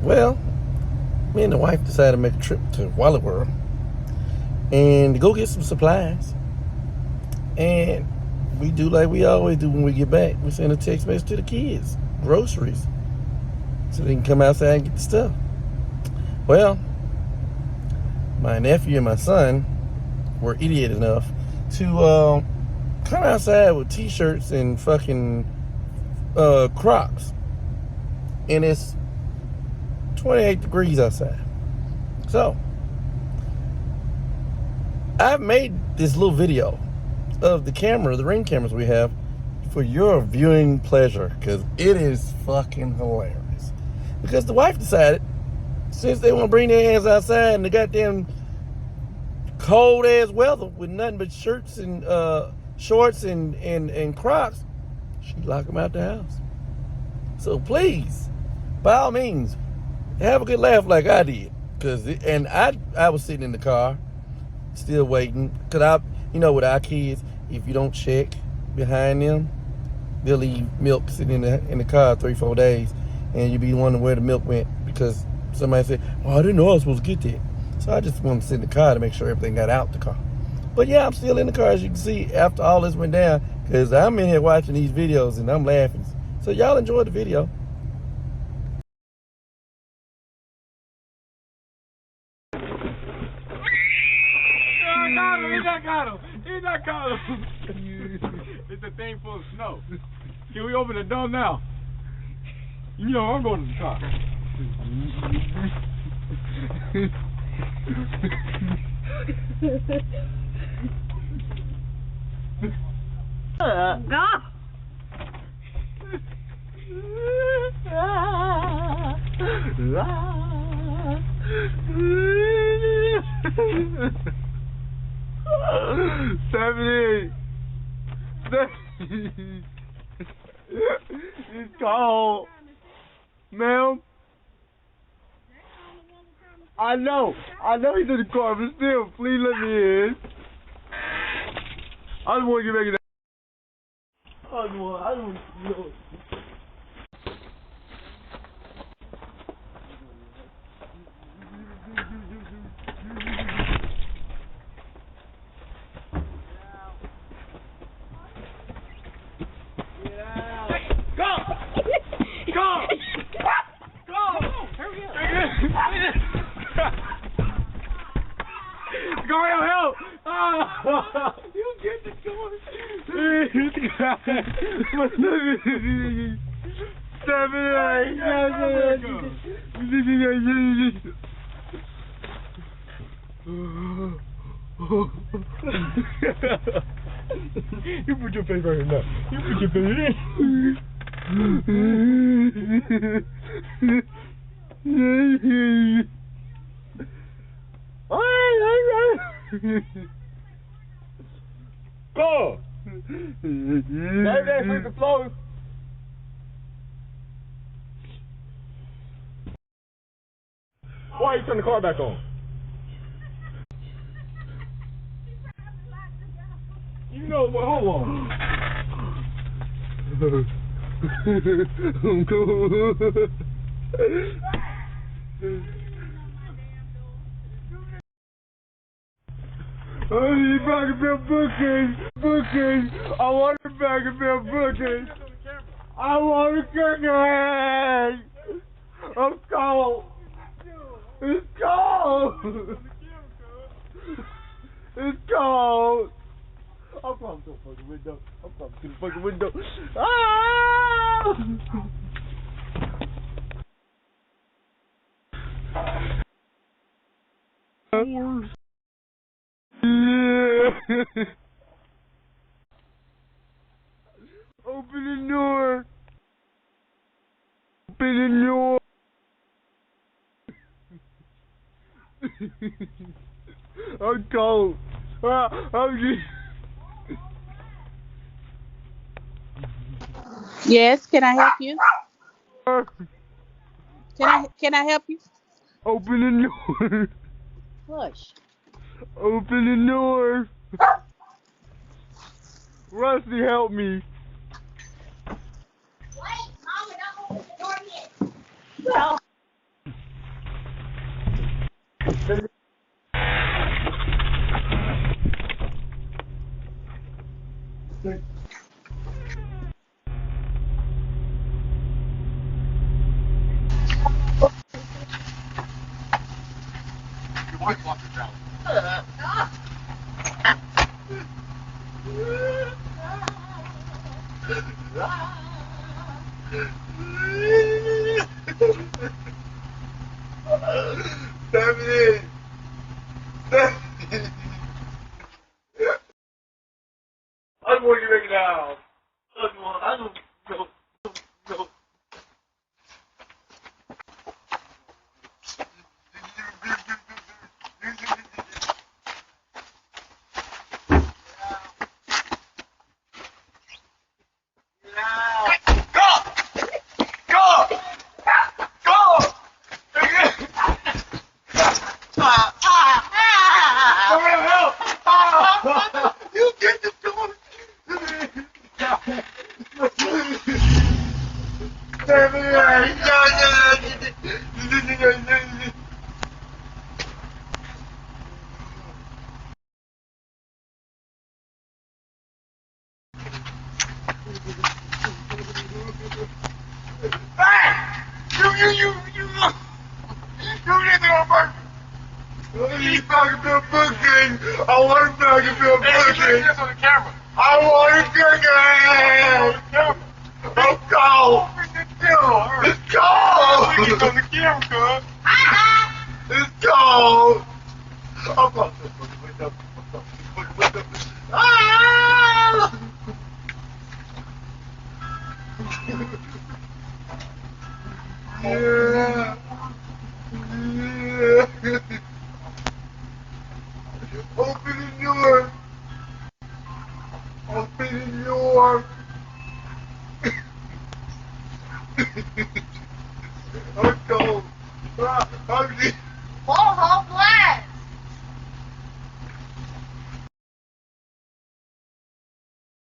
Well, me and the wife decided to make a trip to Wally World and to go get some supplies. And we do like we always do when we get back. We send a text message to the kids, groceries, so they can come outside and get the stuff. Well, my nephew and my son were idiot enough to come outside with t-shirts and fucking Crocs. And it's 28 degrees outside. So, I've made this little video of the ring cameras we have for your viewing pleasure, because it is fucking hilarious. Because the wife decided, since they want to bring their hands outside in the goddamn cold ass weather with nothing but shirts and shorts and Crocs, she'd lock them out the house. So please, by all means, have a good laugh like I did. And I was sitting in the car, still waiting. Because with our kids, if you don't check behind them, they'll leave milk sitting in the car 3-4 days, and you'll be wondering where the milk went because somebody said, "Oh, I didn't know I was supposed to get that." So I just wanted to sit in the car to make sure everything got out the car. But yeah, I'm still in the car, as you can see, after all this went down, because I'm in here watching these videos and I'm laughing. So y'all enjoy the video. He's not got him. It's a thing full of snow. Can we open the door now? You know, I'm going to the car. Go. It's cold, ma'am. I know he's in the car, but still, please let me in. I just want to get back in that. I just want to know. Go help! Oh, you get the going. 7, 8. You put your face right here now. You put your face Go! Maybe the floor. Why you turn the car back on? You know what? Hold on. I'm cool. I need back of their bookcase. I want a bag of their bookcase. I want a cookie. I'm cold. It's cold. It's cold. I'm coming to the fucking window. Ah! Open the door. I'm cold. I'm just... Yes, can I help you? Can I help you? Open the door. Push. Open the door. Rusty, help me. Wait, Mama, don't open the door yet. You fucking Bill Bookings! I want to fucking Bill Bookings! On the camera. I want to fucking I'm cold! It's cold! On the camera, cuz! It's cold! I'm about to wake up. Ah! Yeah! Yeah! Open the door! Open the door! I'm